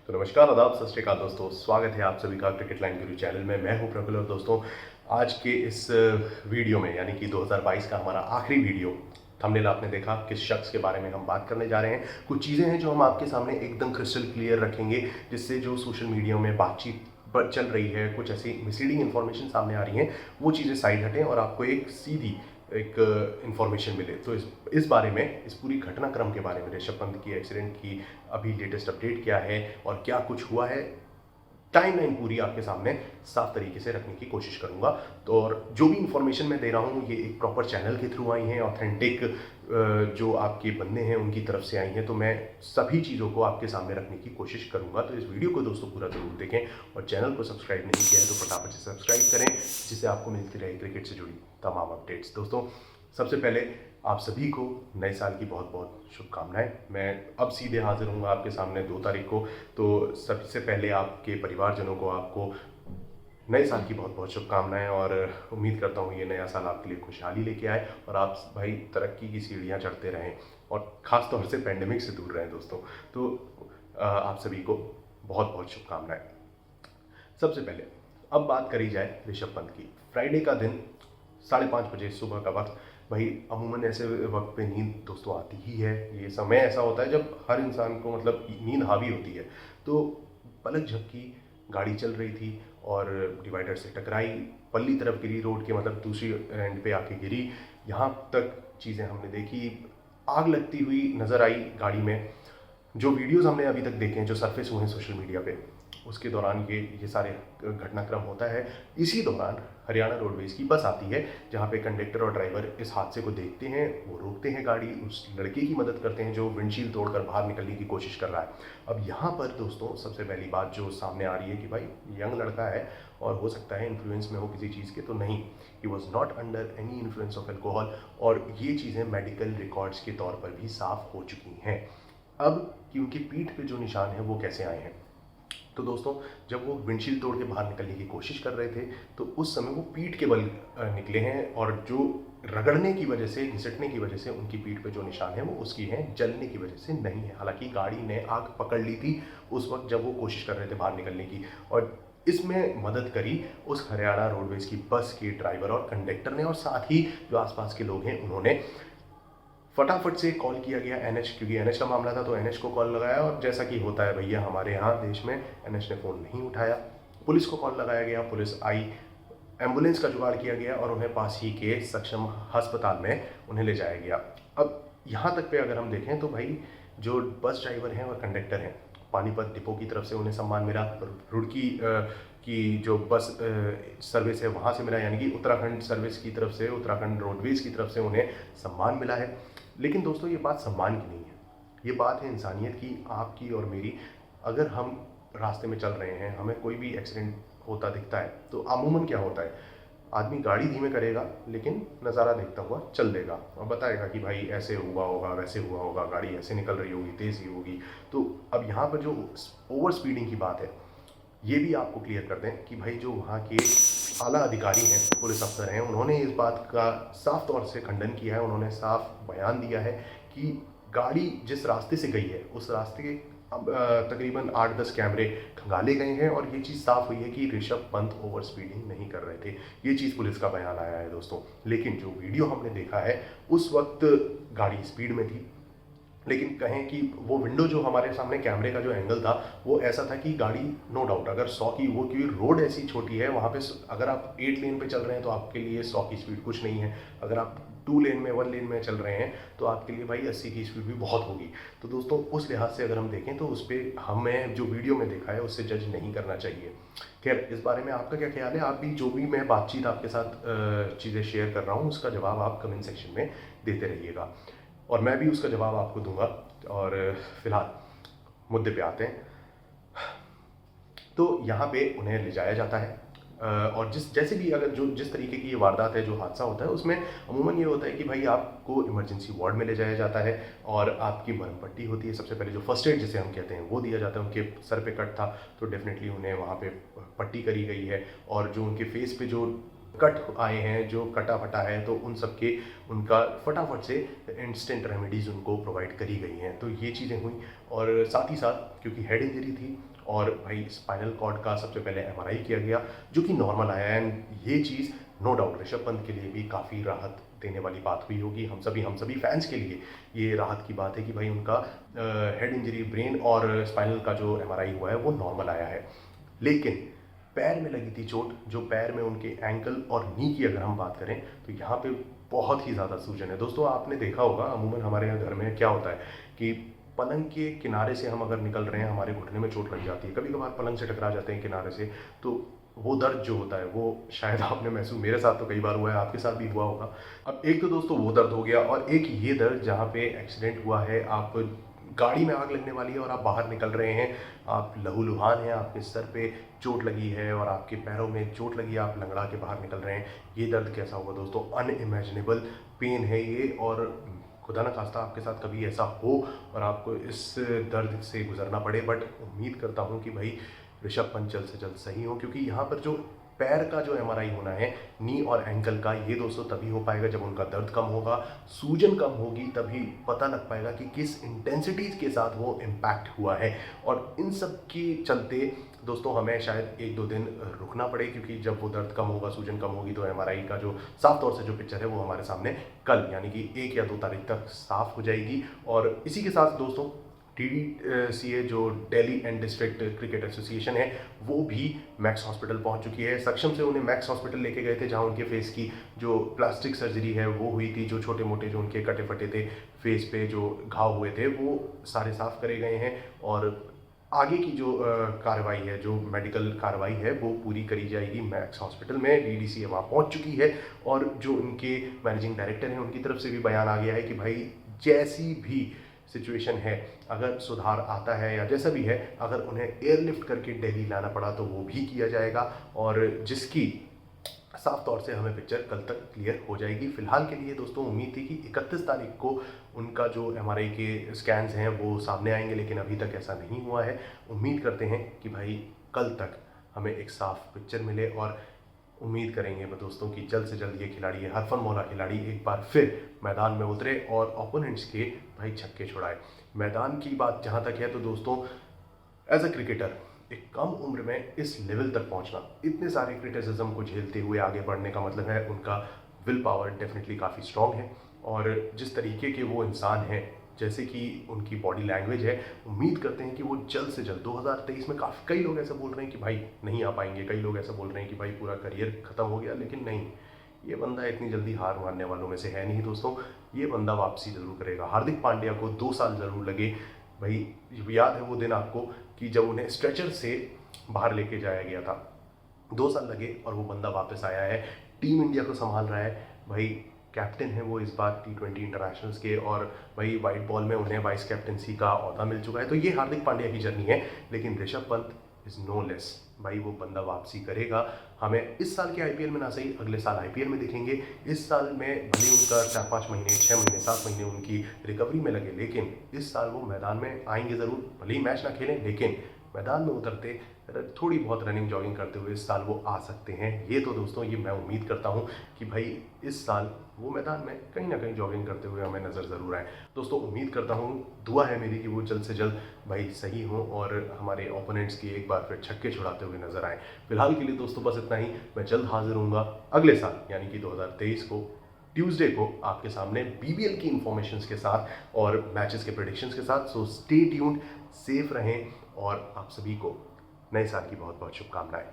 तो नमस्कार, आदाब, सत श्री अकाल दोस्तों। स्वागत है आप सभी का क्रिकेट लाइन गुरु चैनल में। मैं हूं प्रफुल्ल। और दोस्तों, आज के इस वीडियो में, यानी कि 2022 का हमारा आखिरी वीडियो, थंबनेल आपने देखा किस शख्स के बारे में हम बात करने जा रहे हैं। कुछ चीज़ें हैं जो हम आपके सामने एकदम क्रिस्टल क्लियर रखेंगे, जिससे जो सोशल मीडिया में बातचीत चल रही है, कुछ ऐसी मिसलीडिंग इन्फॉर्मेशन सामने आ रही हैं, वो चीज़ें साइड हटें और आपको एक सीधी एक इन्फॉर्मेशन मिले। तो इस बारे में, इस पूरी घटनाक्रम के बारे में, ऋषभ पंत की एक्सीडेंट की अभी लेटेस्ट अपडेट क्या है और क्या कुछ हुआ है, टाइमलाइन पूरी आपके सामने साफ तरीके से रखने की कोशिश करूंगा। तो और जो भी इन्फॉर्मेशन मैं दे रहा हूँ, ये एक प्रॉपर चैनल के थ्रू आई हैं, ऑथेंटिक जो आपके बंदे हैं उनकी तरफ से आई हैं। तो मैं सभी चीज़ों को आपके सामने रखने की कोशिश करूंगा। तो इस वीडियो को दोस्तों पूरा जरूर देखें, और चैनल को सब्सक्राइब नहीं किया है तो फटाफट से सब्सक्राइब करें, जिससे आपको मिलती रहे क्रिकेट से जुड़ी तमाम अपडेट्स। दोस्तों, सबसे पहले आप सभी को नए साल की बहुत बहुत शुभकामनाएं। मैं अब सीधे हाजिर हूँ आपके सामने 2 तारीख को। तो सबसे पहले आपके परिवारजनों को, आपको नए साल की बहुत बहुत शुभकामनाएं, और उम्मीद करता हूँ ये नया साल आपके लिए खुशहाली लेके आए और आप भाई तरक्की की सीढ़ियाँ चढ़ते रहें, और ख़ास तौर से पेंडेमिक से दूर रहें दोस्तों। तो आप सभी को बहुत बहुत शुभकामनाएं। सबसे पहले अब बात करी जाए ऋषभ पंत की। फ्राइडे का दिन, 5:30 बजे सुबह का वक्त। भाई अमूमन ऐसे वक्त पे नींद दोस्तों आती ही है। ये समय ऐसा होता है जब हर इंसान को मतलब नींद हावी होती है। तो पलक झपकी, गाड़ी चल रही थी और डिवाइडर से टकराई, पल्ली तरफ गिरी, रोड के मतलब दूसरी एंड पे आके गिरी। यहाँ तक चीज़ें हमने देखी। आग लगती हुई नज़र आई गाड़ी में। जो वीडियोज़ हमने अभी तक देखे हैं, जो सरफेस हुए हैं सोशल मीडिया पे, उसके दौरान ये सारे घटनाक्रम होता है। इसी दौरान हरियाणा रोडवेज की बस आती है, जहाँ पे कंडक्टर और ड्राइवर इस हादसे को देखते हैं। वो रोकते हैं गाड़ी, उस लड़के की मदद करते हैं जो विंडशील्ड तोड़कर बाहर निकलने की कोशिश कर रहा है। अब यहाँ पर दोस्तों सबसे पहली बात जो सामने आ रही है कि भाई यंग लड़का है और हो सकता है इन्फ्लुएंस में हो किसी चीज़ के, तो नहीं, he was not under any influence of alcohol. और ये चीज़ें मेडिकल रिकॉर्ड्स के तौर पर भी साफ हो चुकी हैं। अब कि उनकी पीठ पे जो निशान है वो कैसे आए हैं, तो दोस्तों जब वो विंडशील्ड तोड़ के बाहर निकलने की कोशिश कर रहे थे, तो उस समय वो पीठ के बल निकले हैं, और जो रगड़ने की वजह से, घिसटने की वजह से उनकी पीठ पे जो निशान है वो उसकी हैं, जलने की वजह से नहीं है। हालांकि गाड़ी ने आग पकड़ ली थी उस वक्त जब वो कोशिश कर रहे थे बाहर निकलने की, और इसमें मदद करी उस हरियाणा रोडवेज की बस के ड्राइवर और कंडक्टर ने, और साथ ही जो आसपास के लोग हैं उन्होंने फटाफट से कॉल किया गया एनएच, क्योंकि एनएच का मामला था तो एनएच को कॉल लगाया। और जैसा कि होता है भैया हमारे यहाँ देश में, एनएच ने फ़ोन नहीं उठाया। पुलिस को कॉल लगाया गया, पुलिस आई, एम्बुलेंस का जुगाड़ किया गया और उन्हें पास ही के सक्षम अस्पताल में उन्हें ले जाया गया। अब यहाँ तक पे अगर हम देखें तो भाई जो बस ड्राइवर हैं और कंडक्टर हैं, पानीपत डिपो की तरफ से उन्हें सम्मान मिला, रुड़की की जो बस सर्विस है वहाँ से मिला, यानी कि उत्तराखंड सर्विस की तरफ से, उत्तराखंड रोडवेज की तरफ से उन्हें सम्मान मिला है। लेकिन दोस्तों ये बात सम्मान की नहीं है, ये बात है इंसानियत की, आपकी और मेरी। अगर हम रास्ते में चल रहे हैं, हमें कोई भी एक्सीडेंट होता दिखता है, तो अमूमन क्या होता है, आदमी गाड़ी धीमे करेगा लेकिन नज़ारा देखता हुआ चल देगा और बताएगा कि भाई ऐसे हुआ होगा, वैसे हुआ होगा, गाड़ी ऐसे निकल रही होगी, तेज़ ही होगी। तो अब यहाँ पर जो ओवर स्पीडिंग की बात है, ये भी आपको क्लियर कर दें कि भाई जो वहाँ के आला अधिकारी हैं, पुलिस अफसर हैं, उन्होंने इस बात का साफ तौर से खंडन किया है। उन्होंने साफ बयान दिया है कि गाड़ी जिस रास्ते से गई है उस रास्ते के तकरीबन 8-10 कैमरे खंगाले गए हैं, और ये चीज़ साफ हुई है कि ऋषभ पंत ओवर स्पीडिंग नहीं कर रहे थे। ये चीज़ पुलिस का बयान आया है दोस्तों। लेकिन जो वीडियो हमने देखा है उस वक्त गाड़ी स्पीड में थी, लेकिन कहें कि वो विंडो जो हमारे सामने कैमरे का जो एंगल था वो ऐसा था कि गाड़ी नो डाउट अगर 100 की, वो क्योंकि रोड ऐसी छोटी है वहाँ पे, अगर आप 8 लेन पे चल रहे हैं तो आपके लिए 100 की स्पीड कुछ नहीं है। अगर आप 2 लेन में, 1 लेन में चल रहे हैं तो आपके लिए भाई 80 की स्पीड भी बहुत होगी। तो दोस्तों उस लिहाज से अगर हम देखें तो उस पर हमें जो वीडियो में देखा है उससे जज नहीं करना चाहिए। खैर, इस बारे में आपका क्या ख्याल है? आप भी जो भी मैं बातचीत आपके साथ चीज़ें शेयर कर रहा हूँ उसका जवाब आप कमेंट सेक्शन में देते रहिएगा, और मैं भी उसका जवाब आपको दूंगा। और फिलहाल मुद्दे पे आते हैं। तो यहाँ पे उन्हें ले जाया जाता है, और जैसे भी अगर जिस तरीके की ये वारदात है, जो हादसा होता है, उसमें अमूमन ये होता है कि भाई आपको इमरजेंसी वार्ड में ले जाया जाता है और आपकी मरहम पट्टी होती है। सबसे पहले जो फर्स्ट एड जिसे हम कहते हैं वो दिया जाता है। उनके सर पे कट था तो डेफिनेटली उन्हें वहाँ पे पट्टी करी गई है, और जो उनके फेस पे जो कट आए हैं, जो कटा फटा है, तो उन सब के उनका फटाफट से इंस्टेंट रेमेडीज़ उनको प्रोवाइड करी गई हैं। तो ये चीज़ें हुई, और साथ ही साथ क्योंकि हेड इंजरी थी और भाई स्पाइनल कॉर्ड का सबसे पहले एमआरआई किया गया जो कि नॉर्मल आया। एंड ये चीज़ नो डाउट ऋषभ पंत के लिए भी काफ़ी राहत देने वाली बात हुई होगी। हम सभी फैंस के लिए ये राहत की बात है कि भाई उनका हेड इंजरी, ब्रेन और स्पाइनल का जो एमआरआई हुआ है वो नॉर्मल आया है। लेकिन पैर में लगी थी चोट, जो पैर में उनके एंकल और नी की अगर हम बात करें तो यहाँ पे बहुत ही ज़्यादा सूजन है। दोस्तों आपने देखा होगा अमूमन हमारे यहाँ घर में क्या होता है कि पलंग के किनारे से हम अगर निकल रहे हैं, हमारे घुटने में चोट लग जाती है, कभी कभार पलंग से टकरा जाते हैं किनारे से, तो वो दर्द जो होता है वो शायद आपने महसूस, मेरे साथ तो कई बार हुआ है, आपके साथ भी हुआ होगा। अब एक तो दोस्तों वो दर्द हो गया, और एक ये दर्द जहाँ पे एक्सीडेंट हुआ है, आप गाड़ी में आग लगने वाली है और आप बाहर निकल रहे हैं, आप लहूलुहान हैं, आपके सर पे चोट लगी है और आपके पैरों में चोट लगी है, आप लंगड़ा के बाहर निकल रहे हैं। ये दर्द कैसा होगा दोस्तों? अनइमेजिनेबल पेन है ये, और खुदा न खास्ता आपके साथ कभी ऐसा हो और आपको इस दर्द से गुजरना पड़े। बट उम्मीद करता हूँ कि भाई ऋषभ पंत जल्द से जल्द सही हो, क्योंकि यहाँ पर जो पैर का जो एमआरआई होना है नी और एंकल का, ये दोस्तों तभी हो पाएगा जब उनका दर्द कम होगा, सूजन कम होगी, तभी पता लग पाएगा कि किस इंटेंसिटी के साथ वो इम्पैक्ट हुआ है। और इन सब के चलते दोस्तों हमें शायद 1-2 दिन रुकना पड़े, क्योंकि जब वो दर्द कम होगा, सूजन कम होगी, तो एमआरआई का जो साफ तौर से जो पिक्चर है वो हमारे सामने कल यानी कि 1 या 2 तारीख तक साफ हो जाएगी। और इसी के साथ दोस्तों DDCA जो Delhi and district cricket association है वो भी मैक्स हॉस्पिटल पहुंच चुकी है। सक्षम से उन्हें मैक्स हॉस्पिटल लेके गए थे, जहां उनके फेस की जो प्लास्टिक सर्जरी है वो हुई थी, जो छोटे मोटे जो उनके कटे फटे थे फेस पे, जो घाव हुए थे, वो सारे साफ करे गए हैं। और आगे की जो कार्रवाई है, जो मेडिकल कार्रवाई है, वो पूरी करी जाएगी मैक्स हॉस्पिटल में। DDCA वहाँ पहुँच चुकी है, और जो उनके मैनेजिंग डायरेक्टर हैं उनकी तरफ से भी बयान आ गया है कि भाई जैसी भी सिचुएशन है, अगर सुधार आता है या जैसा भी है, अगर उन्हें एयरलिफ्ट करके दिल्ली लाना पड़ा तो वो भी किया जाएगा, और जिसकी साफ तौर से हमें पिक्चर कल तक क्लियर हो जाएगी। फिलहाल के लिए दोस्तों उम्मीद थी कि 31 तारीख को उनका जो एमआरआई के स्कैन्स हैं वो सामने आएंगे, लेकिन अभी तक ऐसा नहीं हुआ है। उम्मीद करते हैं कि भाई कल तक हमें एक साफ पिक्चर मिले, और उम्मीद करेंगे दोस्तों कि जल्द से जल्द ये खिलाड़ी, ये हरफनमौला खिलाड़ी एक बार फिर मैदान में उतरे और ओपोनेंट्स के भाई छक्के छुड़ाए। मैदान की बात जहाँ तक है तो दोस्तों एज अ क्रिकेटर एक कम उम्र में इस लेवल तक पहुँचना, इतने सारे क्रिटिसिज्म को झेलते हुए आगे बढ़ने का मतलब है उनका विल पावर डेफिनेटली काफ़ी स्ट्रॉन्ग है। और जिस तरीके के वो इंसान हैं, जैसे कि उनकी बॉडी लैंग्वेज है, उम्मीद करते हैं कि वो जल्द से जल्द 2023 में कई लोग ऐसा बोल रहे हैं कि भाई नहीं आ पाएंगे, कई लोग ऐसा बोल रहे हैं कि भाई पूरा करियर ख़त्म हो गया, लेकिन नहीं, ये बंदा इतनी जल्दी हार मानने वालों में से है नहीं दोस्तों। ये बंदा वापसी ज़रूर करेगा। हार्दिक पांड्या को 2 साल ज़रूर लगे भाई, याद है वो दिन आपको कि जब उन्हें स्ट्रेचर से बाहर लेके जाया गया था, 2 साल लगे और वो बंदा वापस आया है, टीम इंडिया को संभाल रहा है भाई। कैप्टन है वो इस बार T20 इंटरनेशनल्स के, और भाई वाइट बॉल में उन्हें वाइस कैप्टनसी का ओहदा मिल चुका है। तो ये हार्दिक पांड्या की जर्नी है, लेकिन Rishabh Pant is no less. भाई वो बंदा वापसी करेगा। हमें इस साल के IPL में ना सही, अगले साल IPL में दिखेंगे। इस साल में भले उनका 4-5 महीने, 6 महीने, 7 महीने उनकी रिकवरी में लगे, लेकिन इस साल वो मैदान में आएंगे ज़रूर। भले ही मैच ना खेलें, लेकिन मैदान में उतरते थोड़ी बहुत रनिंग जॉगिंग करते हुए इस साल वो आ सकते हैं। ये तो दोस्तों ये मैं उम्मीद करता हूँ कि भाई इस साल वो मैदान में कहीं ना कहीं जॉगिंग करते हुए हमें नज़र ज़रूर आए। दोस्तों उम्मीद करता हूँ, दुआ है मेरी कि वो जल्द से जल्द भाई सही हों और हमारे ओपोनेंट्स की एक बार फिर छक्के छुड़ाते हुए नजर आए। फिलहाल के लिए दोस्तों बस इतना ही। मैं जल्द हाजिर होऊंगा अगले साल यानी कि 2023 को ट्यूसडे को आपके सामने BBL की इन्फॉर्मेशंस के साथ और मैचेस के प्रेडिक्शंस के साथ। सो स्टे ट्यून्ड, सेफ रहें, और आप सभी को नए साल की बहुत बहुत शुभकामनाएं।